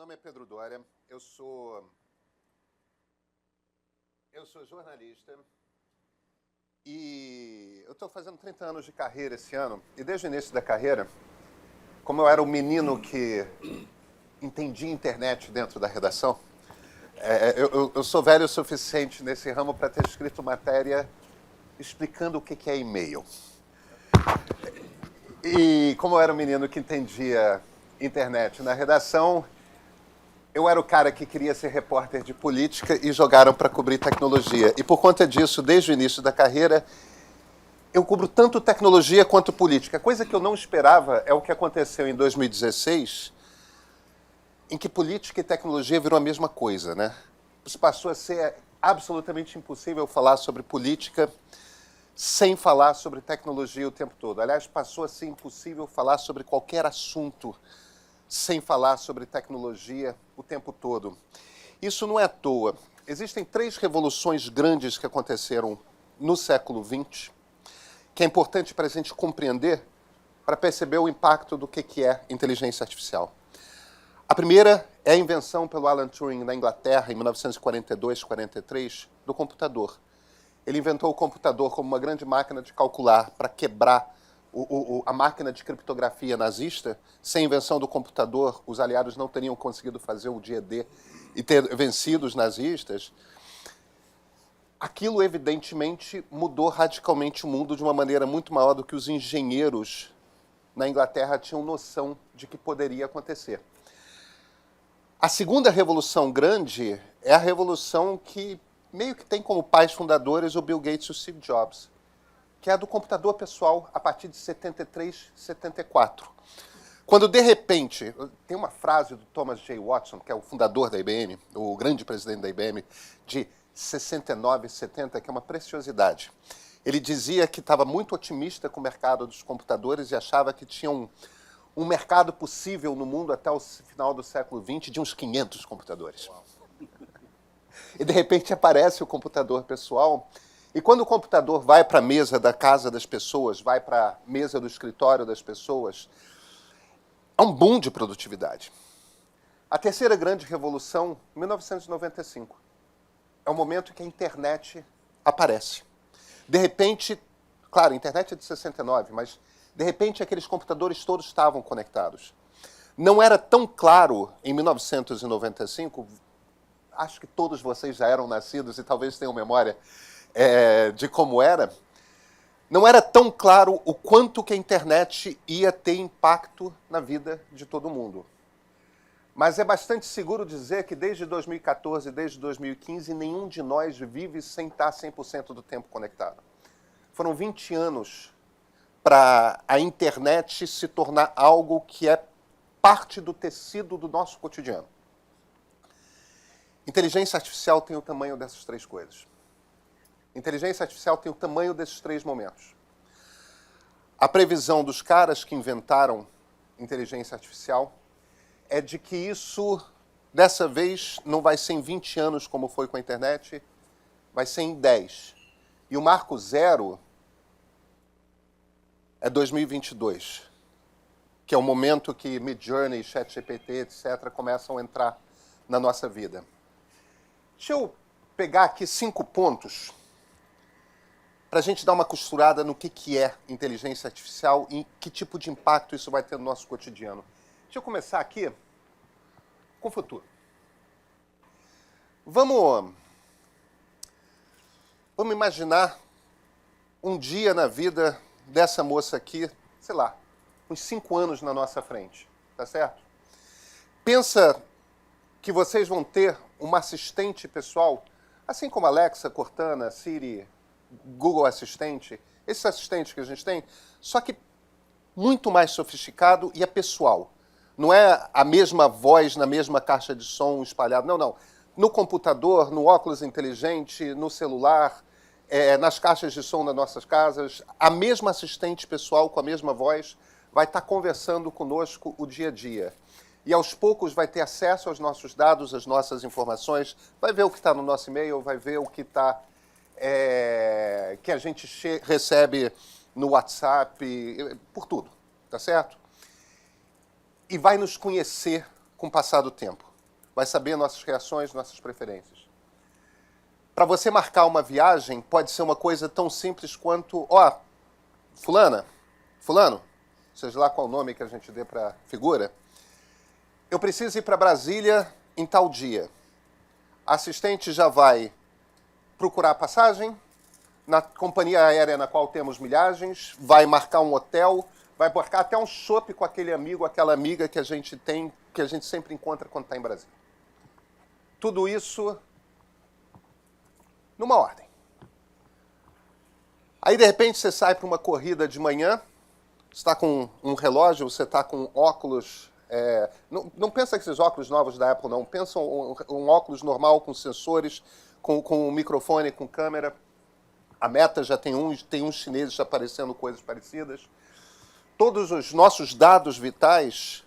nome é Pedro Doria, eu sou jornalista e eu estou fazendo 30 anos de carreira esse ano. E desde o início da carreira, como eu era o menino que entendia internet dentro da redação, eu sou velho o suficiente nesse ramo para ter escrito matéria explicando o que é e-mail. E como eu era o menino que entendia internet na redação, eu era o cara que queria ser repórter de política e jogaram para cobrir tecnologia. E por conta disso, desde o início da carreira, eu cubro tanto tecnologia quanto política. Coisa que eu não esperava é o que aconteceu em 2016, em que política e tecnologia virou a mesma coisa, né? Isso passou a ser absolutamente impossível falar sobre política sem falar sobre tecnologia o tempo todo. Aliás, passou a ser impossível falar sobre qualquer assunto sem falar sobre tecnologia o tempo todo. Isso não é à toa. Existem 3 revoluções grandes que aconteceram no século XX, que é importante para a gente compreender, para perceber o impacto do que é inteligência artificial. A primeira é a invenção pelo Alan Turing na Inglaterra, em 1942-43, do computador. Ele inventou o computador como uma grande máquina de calcular para quebrar a máquina de criptografia nazista. Sem a invenção do computador, os aliados não teriam conseguido fazer o dia D e ter vencido os nazistas. Aquilo, evidentemente, mudou radicalmente o mundo de uma maneira muito maior do que os engenheiros na Inglaterra tinham noção de que poderia acontecer. A segunda revolução grande é a revolução que meio que tem como pais fundadores o Bill Gates e o Steve Jobs, que é a do computador pessoal a partir de 73, 74. Quando, de repente, tem uma frase do Thomas J. Watson, que é o fundador da IBM, o grande presidente da IBM, de 69, 70, que é uma preciosidade. Ele dizia que estava muito otimista com o mercado dos computadores e achava que tinha um mercado possível no mundo até o final do século XX de uns 500 computadores. E, de repente, aparece o computador pessoal. E quando o computador vai para a mesa da casa das pessoas, vai para a mesa do escritório das pessoas, há um boom de produtividade. A terceira grande revolução, 1995, é o momento que a internet aparece. De repente, claro, a internet é de 69, mas de repente aqueles computadores todos estavam conectados. Não era tão claro em 1995, acho que todos vocês já eram nascidos e talvez tenham memória de como era, não era tão claro o quanto que a internet ia ter impacto na vida de todo mundo. Mas é bastante seguro dizer que desde 2014, desde 2015, nenhum de nós vive sem estar 100% do tempo conectado. Foram 20 anos para a internet se tornar algo que é parte do tecido do nosso cotidiano. Inteligência artificial tem o tamanho dessas 3 coisas. Inteligência artificial tem o tamanho desses 3 momentos. A previsão dos caras que inventaram inteligência artificial é de que isso, dessa vez, não vai ser em 20 anos como foi com a internet, vai ser em 10. E o marco zero é 2022, que é o momento que Midjourney, ChatGPT, etc., começam a entrar na nossa vida. Deixa eu pegar aqui 5 pontos para a gente dar uma costurada no que é inteligência artificial e que tipo de impacto isso vai ter no nosso cotidiano. Deixa eu começar aqui com o futuro. Vamos imaginar um dia na vida dessa moça aqui, sei lá, uns 5 anos na nossa frente, tá certo? Pensa que vocês vão ter uma assistente pessoal, assim como Alexa, Cortana, Siri, Google Assistente, esses assistentes que a gente tem, só que muito mais sofisticado e é pessoal. Não é a mesma voz na mesma caixa de som espalhada, não, não. No computador, no óculos inteligente, no celular, nas caixas de som das nossas casas, a mesma assistente pessoal com a mesma voz vai estar conversando conosco o dia a dia. E aos poucos vai ter acesso aos nossos dados, às nossas informações, vai ver o que está no nosso e-mail, vai ver o que está que a gente recebe no WhatsApp, por tudo, tá certo? E vai nos conhecer com o passar do tempo. vai saber nossas reações, nossas preferências. Para você marcar uma viagem, pode ser uma coisa tão simples quanto, fulano, seja lá qual nome que a gente dê para a figura, eu preciso ir para Brasília em tal dia. A assistente já vai procurar a passagem, na companhia aérea na qual temos milhagens, vai marcar um hotel, vai marcar até um chopp com aquele amigo, aquela amiga que a gente tem, que a gente sempre encontra quando está em Brasília. Tudo isso numa ordem. Aí, de repente, você sai para uma corrida de manhã, você está com um relógio, você está com óculos... não pensa que esses óculos novos da Apple, não. Pensa um óculos normal com sensores, com um microfone, com câmera. A Meta já tem uns chineses aparecendo coisas parecidas. Todos os nossos dados vitais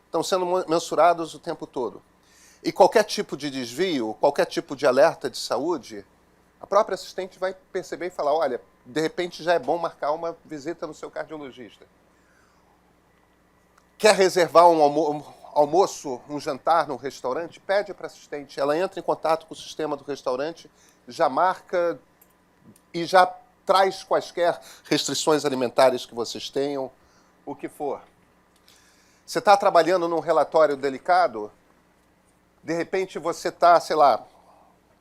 estão sendo mensurados o tempo todo. E qualquer tipo de desvio, qualquer tipo de alerta de saúde, a própria assistente vai perceber e falar, olha, de repente já é bom marcar uma visita no seu cardiologista. Quer reservar um almoço, um jantar num restaurante? Pede para a assistente. Ela entra em contato com o sistema do restaurante, já marca e já traz quaisquer restrições alimentares que vocês tenham, o que for. Você está trabalhando num relatório delicado, de repente você está, sei lá,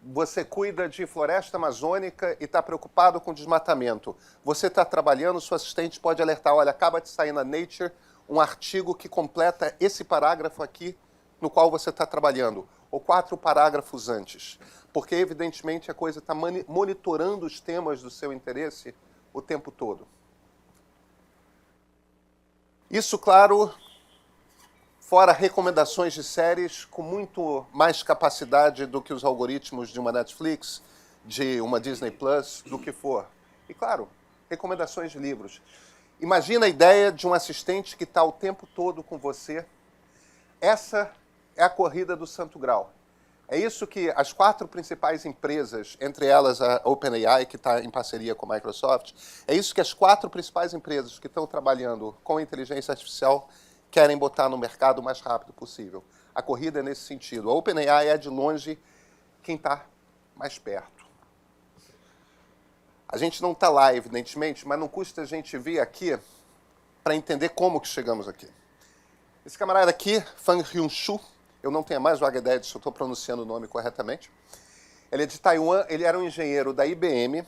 você cuida de floresta amazônica e está preocupado com desmatamento. Você está trabalhando, sua assistente pode alertar, olha, acaba de sair na Nature um artigo que completa esse parágrafo aqui no qual você está trabalhando, ou 4 parágrafos antes. Porque, evidentemente, a coisa está monitorando os temas do seu interesse o tempo todo. Isso, claro, fora recomendações de séries com muito mais capacidade do que os algoritmos de uma Netflix, de uma Disney Plus, do que for. E, claro, recomendações de livros. Imagina a ideia de um assistente que está o tempo todo com você. Essa é a corrida do Santo Grau. É isso que as 4 principais empresas, entre elas a OpenAI, que está em parceria com a Microsoft, é isso que as 4 principais empresas que estão trabalhando com inteligência artificial querem botar no mercado o mais rápido possível. A corrida é nesse sentido. A OpenAI é, de longe, quem está mais perto. A gente não está lá, evidentemente, mas não custa a gente vir aqui para entender como que chegamos aqui. Esse camarada aqui, Fang Hyun-shu, eu não tenho mais vaga ideia se eu estou pronunciando o nome corretamente. Ele é de Taiwan, ele era um engenheiro da IBM,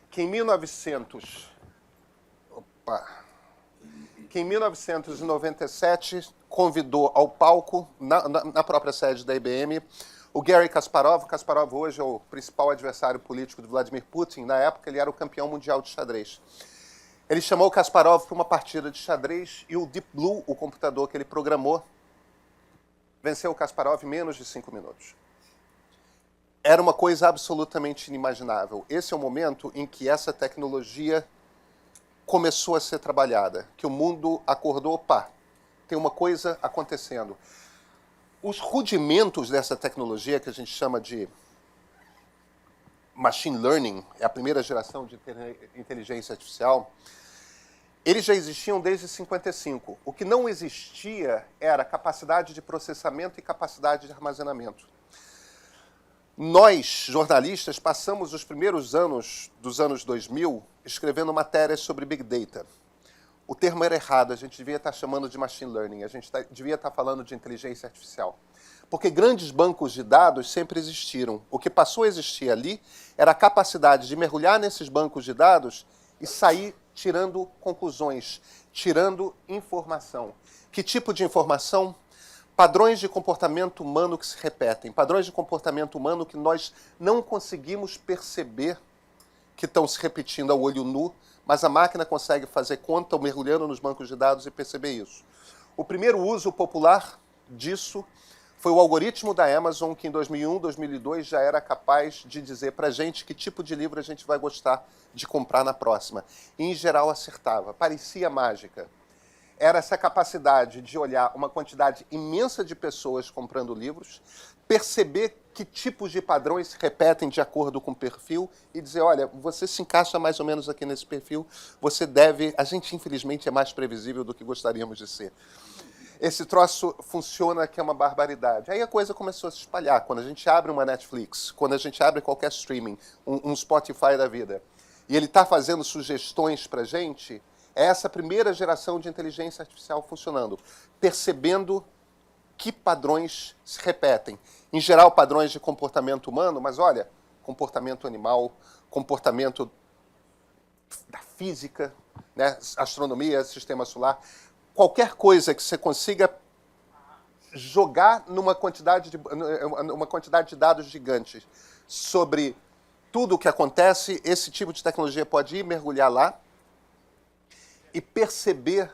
que em 1997 convidou ao palco, na própria sede da IBM, o Garry Kasparov. Kasparov hoje é o principal adversário político do Vladimir Putin. Na época, ele era o campeão mundial de xadrez. Ele chamou o Kasparov para uma partida de xadrez e o Deep Blue, o computador que ele programou, venceu o Kasparov em menos de 5 minutos. Era uma coisa absolutamente inimaginável. Esse é o momento em que essa tecnologia começou a ser trabalhada, que o mundo acordou, opa, tem uma coisa acontecendo. Os rudimentos dessa tecnologia, que a gente chama de machine learning, é a primeira geração de inteligência artificial, eles já existiam desde 55. O que não existia era capacidade de processamento e capacidade de armazenamento. Nós, jornalistas, passamos os primeiros anos dos anos 2000 escrevendo matérias sobre Big Data. O termo era errado, a gente devia estar chamando de machine learning, a gente devia estar falando de inteligência artificial. Porque grandes bancos de dados sempre existiram. O que passou a existir ali era a capacidade de mergulhar nesses bancos de dados e sair tirando conclusões, tirando informação. Que tipo de informação? Padrões de comportamento humano que se repetem, padrões de comportamento humano que nós não conseguimos perceber que estão se repetindo ao olho nu, mas a máquina consegue fazer conta mergulhando nos bancos de dados e perceber isso. O primeiro uso popular disso foi o algoritmo da Amazon, que em 2001, 2002 já era capaz de dizer para a gente que tipo de livro a gente vai gostar de comprar na próxima. E, em geral, acertava. Parecia mágica. Era essa capacidade de olhar uma quantidade imensa de pessoas comprando livros, perceber que tipos de padrões se repetem de acordo com o perfil e dizer, olha, você se encaixa mais ou menos aqui nesse perfil, você deve... A gente, infelizmente, é mais previsível do que gostaríamos de ser. esse troço funciona que é uma barbaridade. Aí a coisa começou a se espalhar. Quando a gente abre uma Netflix, quando a gente abre qualquer streaming, um Spotify da vida, e ele está fazendo sugestões para a gente, é essa primeira geração de inteligência artificial funcionando, percebendo que padrões se repetem. Em geral, padrões de comportamento humano, mas olha, comportamento animal, comportamento da física, né? Astronomia, sistema solar, qualquer coisa que você consiga jogar numa quantidade de dados gigantes sobre tudo o que acontece, esse tipo de tecnologia pode ir mergulhar lá e perceber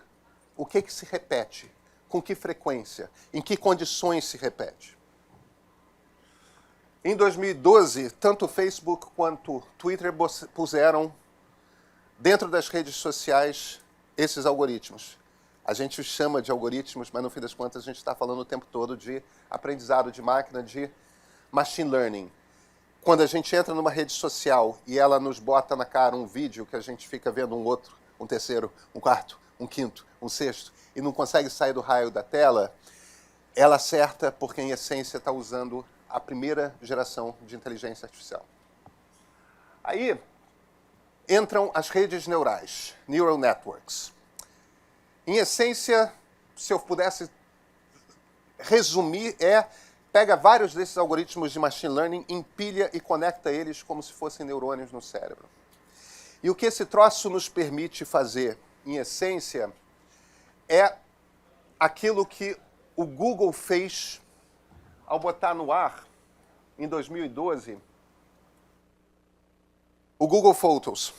o que se repete, com que frequência, em que condições se repete. Em 2012, tanto o Facebook quanto o Twitter puseram dentro das redes sociais esses algoritmos. A gente chama de algoritmos, mas no fim das contas a gente está falando o tempo todo de aprendizado de máquina, de machine learning. Quando a gente entra numa rede social e ela nos bota na cara um vídeo que a gente fica vendo um outro, um terceiro, um quarto, um quinto, um sexto, e não consegue sair do raio da tela, ela acerta porque, em essência, está usando a primeira geração de inteligência artificial. Aí entram as redes neurais, neural networks. Em essência, se eu pudesse resumir, pega vários desses algoritmos de machine learning, empilha e conecta eles como se fossem neurônios no cérebro. E o que esse troço nos permite fazer, em essência, é aquilo que o Google fez ao botar no ar, em 2012, o Google Photos.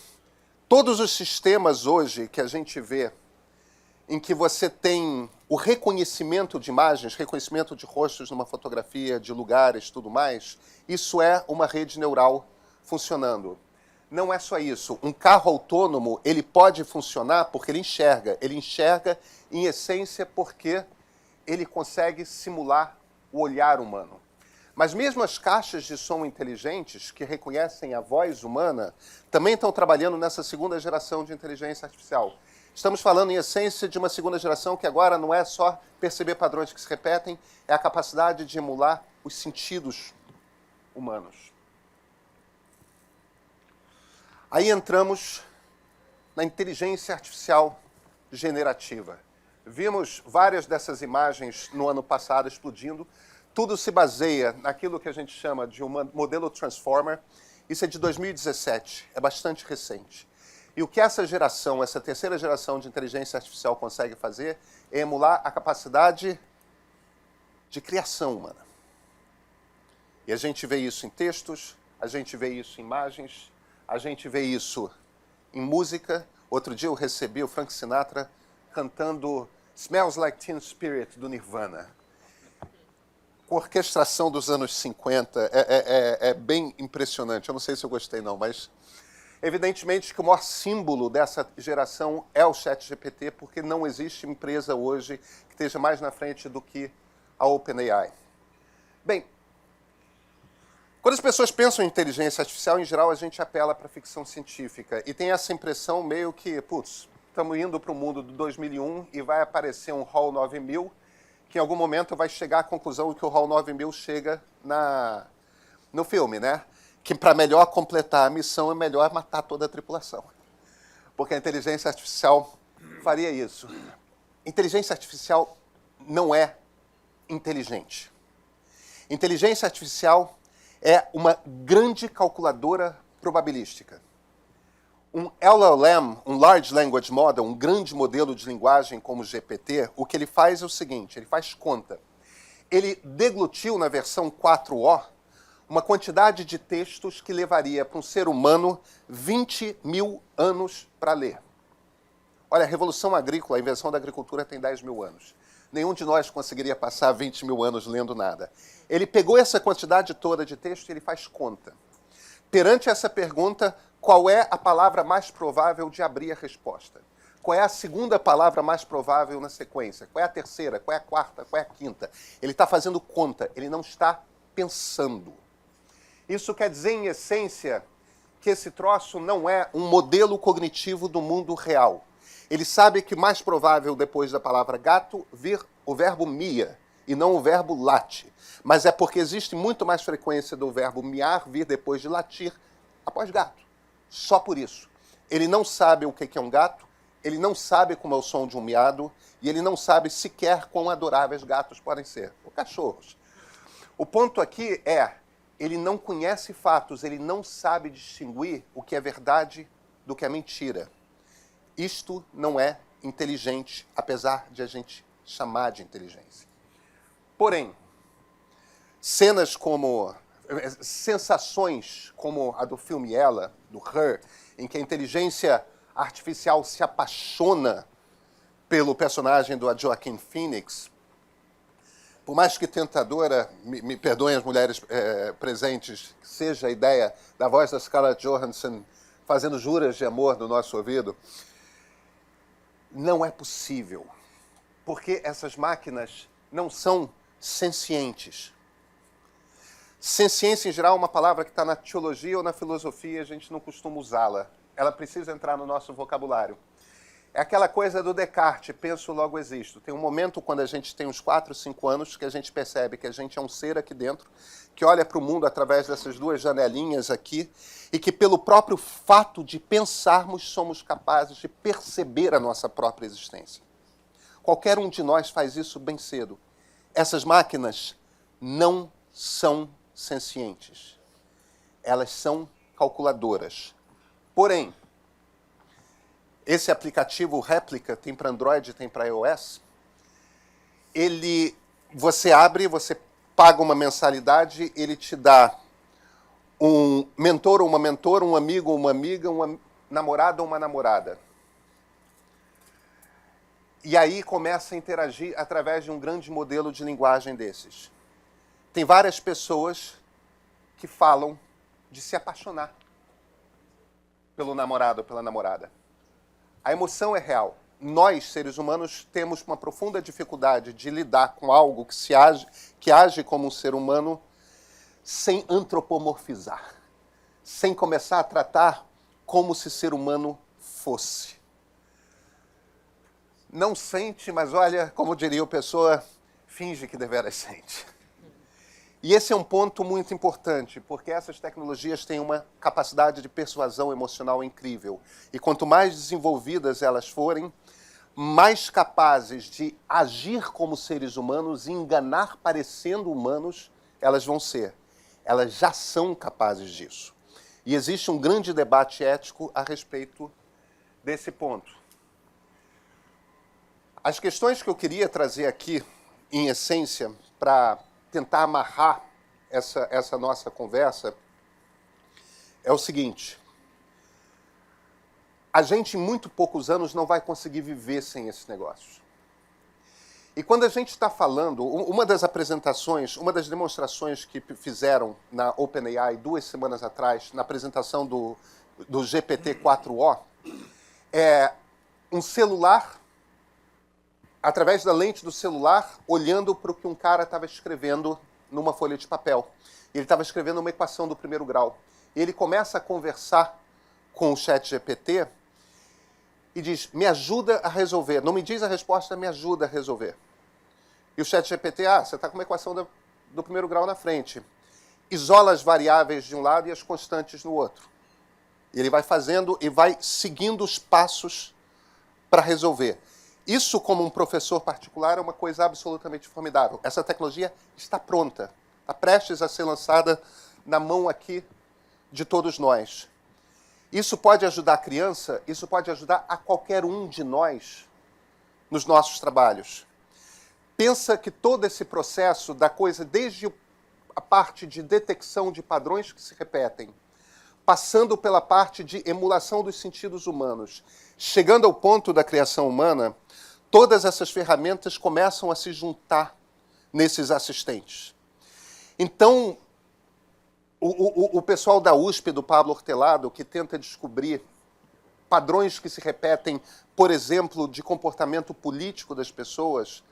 Todos os sistemas hoje que a gente vê, em que você tem o reconhecimento de imagens, reconhecimento de rostos numa fotografia, de lugares, tudo mais, isso é uma rede neural funcionando. Não é só isso. Um carro autônomo, ele pode funcionar porque ele enxerga. Ele enxerga, em essência, porque ele consegue simular o olhar humano. Mas mesmo as caixas de som inteligentes, que reconhecem a voz humana, também estão trabalhando nessa segunda geração de inteligência artificial. Estamos falando, em essência, de uma segunda geração que agora não é só perceber padrões que se repetem, é a capacidade de emular os sentidos humanos. Aí entramos na inteligência artificial generativa. Vimos várias dessas imagens no ano passado explodindo. Tudo se baseia naquilo que a gente chama de um modelo transformer. Isso é de 2017, é bastante recente. E o que essa geração, essa terceira geração de inteligência artificial consegue fazer é emular a capacidade de criação humana. E a gente vê isso em textos, a gente vê isso em imagens, a gente vê isso em música. Outro dia eu recebi o Frank Sinatra cantando Smells Like Teen Spirit, do Nirvana. Com orquestração dos anos 50, é bem impressionante. Eu não sei se eu gostei não, mas evidentemente que o maior símbolo dessa geração é o ChatGPT, porque não existe empresa hoje que esteja mais na frente do que a OpenAI. Bem, quando as pessoas pensam em inteligência artificial, em geral a gente apela para a ficção científica e tem essa impressão meio que, putz, estamos indo para o mundo do 2001 e vai aparecer um HAL 9000 que em algum momento vai chegar à conclusão que o HAL 9000 chega no filme, né? Que para melhor completar a missão é melhor matar toda a tripulação. Porque a inteligência artificial faria isso. Inteligência artificial não é inteligente. Inteligência artificial é uma grande calculadora probabilística. Um LLM, um Large Language Model, um grande modelo de linguagem como o GPT, o que ele faz é o seguinte, ele faz conta. Ele deglutiu na versão 4O uma quantidade de textos que levaria para um ser humano 20 mil anos para ler. Olha, a Revolução Agrícola, a invenção da agricultura tem 10 mil anos. Nenhum de nós conseguiria passar 20 mil anos lendo nada. Ele pegou essa quantidade toda de texto e ele faz conta. Perante essa pergunta, qual é a palavra mais provável de abrir a resposta? Qual é a segunda palavra mais provável na sequência? Qual é a terceira? Qual é a quarta? Qual é a quinta? Ele está fazendo conta, ele não está pensando. Isso quer dizer, em essência, que esse troço não é um modelo cognitivo do mundo real. Ele sabe que mais provável, depois da palavra gato, vir o verbo mia e não o verbo late. Mas é porque existe muito mais frequência do verbo miar vir depois de latir após gato. Só por isso. Ele não sabe o que é um gato, ele não sabe como é o som de um miado, e ele não sabe sequer quão adoráveis gatos podem ser, ou cachorros. O ponto aqui é, ele não conhece fatos, ele não sabe distinguir o que é verdade do que é mentira. Isto não é inteligente, apesar de a gente chamar de inteligência. Porém, sensações como a do filme Ela, do Her, em que a inteligência artificial se apaixona pelo personagem do Joaquin Phoenix, por mais que tentadora, me perdoem as mulheres presentes, seja a ideia da voz da Scarlett Johansson fazendo juras de amor no nosso ouvido, não é possível, porque essas máquinas não são sencientes. Senciência, em geral, é uma palavra que está na teologia ou na filosofia, a gente não costuma usá-la. Ela precisa entrar no nosso vocabulário. É aquela coisa do Descartes, penso, logo existo. Tem um momento quando a gente tem uns 4, 5 anos que a gente percebe que a gente é um ser aqui dentro, que olha para o mundo através dessas duas janelinhas aqui, e que pelo próprio fato de pensarmos somos capazes de perceber a nossa própria existência. Qualquer um de nós faz isso bem cedo. Essas máquinas não são sencientes. Elas são calculadoras. Porém, esse aplicativo Réplica tem para Android, tem para iOS. Você abre, você paga uma mensalidade, ele te dá um mentor ou uma mentora, um amigo ou uma amiga, uma namorada ou uma namorada. E aí começa a interagir através de um grande modelo de linguagem desses. Tem várias pessoas que falam de se apaixonar pelo namorado ou pela namorada. A emoção é real. Nós, seres humanos, temos uma profunda dificuldade de lidar com algo que age como um ser humano sem antropomorfizar, sem começar a tratar como se ser humano fosse. Não sente, mas olha, como diria o Pessoa, finge que deveras sente. E esse é um ponto muito importante, porque essas tecnologias têm uma capacidade de persuasão emocional incrível. E quanto mais desenvolvidas elas forem, mais capazes de agir como seres humanos e enganar parecendo humanos elas vão ser. Elas já são capazes disso. E existe um grande debate ético a respeito desse ponto. As questões que eu queria trazer aqui, em essência, para tentar amarrar essa nossa conversa, é o seguinte. A gente, em muito poucos anos, não vai conseguir viver sem esses negócios. E quando a gente está falando, uma das apresentações, uma das demonstrações que fizeram na OpenAI 2 semanas atrás, na apresentação do GPT-4o, é um celular, através da lente do celular, olhando para o que um cara estava escrevendo numa folha de papel. Ele estava escrevendo uma equação do primeiro grau. Ele começa a conversar com o ChatGPT e diz, me ajuda a resolver. Não me diz a resposta, me ajuda a resolver. E o ChatGPT, você está com uma equação do primeiro grau na frente. Isola as variáveis de um lado e as constantes no outro. E ele vai fazendo e vai seguindo os passos para resolver. Isso, como um professor particular, é uma coisa absolutamente formidável. Essa tecnologia está pronta, está prestes a ser lançada na mão aqui de todos nós. Isso pode ajudar a criança, isso pode ajudar a qualquer um de nós nos nossos trabalhos. Pensa que todo esse processo da coisa, desde a parte de detecção de padrões que se repetem, passando pela parte de emulação dos sentidos humanos, chegando ao ponto da criação humana, todas essas ferramentas começam a se juntar nesses assistentes. Então, o pessoal da USP, do Pablo Hortelado, que tenta descobrir padrões que se repetem, por exemplo, de comportamento político das pessoas,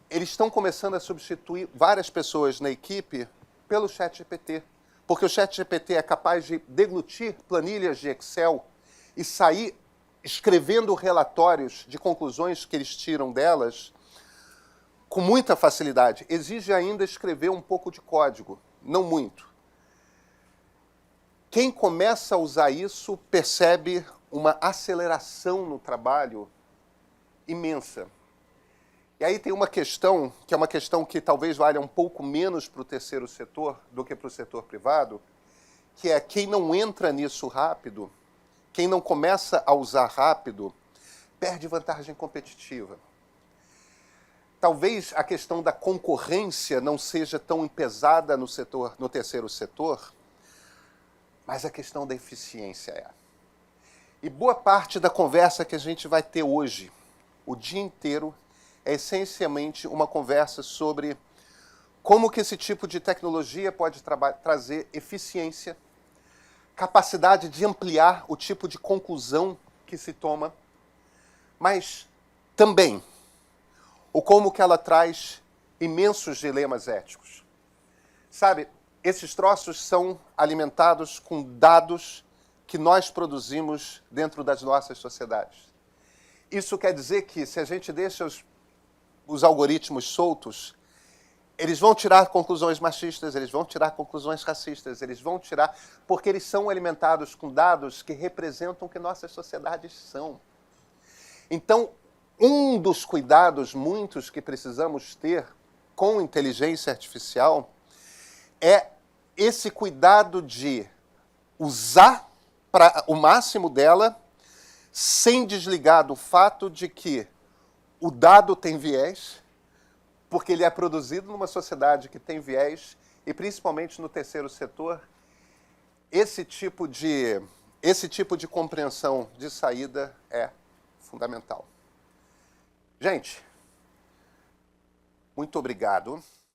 eles estão começando a substituir várias pessoas na equipe pelo ChatGPT. Porque o ChatGPT é capaz de deglutir planilhas de Excel e sair escrevendo relatórios de conclusões que eles tiram delas com muita facilidade. Exige ainda escrever um pouco de código, não muito. Quem começa a usar isso percebe uma aceleração no trabalho imensa. E aí tem uma questão, que é uma questão que talvez valha um pouco menos para o terceiro setor do que para o setor privado, que é quem não entra nisso rápido, quem não começa a usar rápido, perde vantagem competitiva. Talvez a questão da concorrência não seja tão pesada no terceiro setor, mas a questão da eficiência é. E boa parte da conversa que a gente vai ter hoje, o dia inteiro, é essencialmente uma conversa sobre como que esse tipo de tecnologia pode trazer eficiência, capacidade de ampliar o tipo de conclusão que se toma, mas também o como que ela traz imensos dilemas éticos. Sabe, esses troços são alimentados com dados que nós produzimos dentro das nossas sociedades. Isso quer dizer que se a gente deixa os algoritmos soltos, eles vão tirar conclusões machistas, eles vão tirar conclusões racistas, eles vão tirar... porque eles são alimentados com dados que representam o que nossas sociedades são. Então, um dos cuidados muitos que precisamos ter com inteligência artificial é esse cuidado de usar para o máximo dela, sem desligar do fato de que o dado tem viés, porque ele é produzido numa sociedade que tem viés, e principalmente no terceiro setor, esse tipo de compreensão de saída é fundamental. Gente, muito obrigado.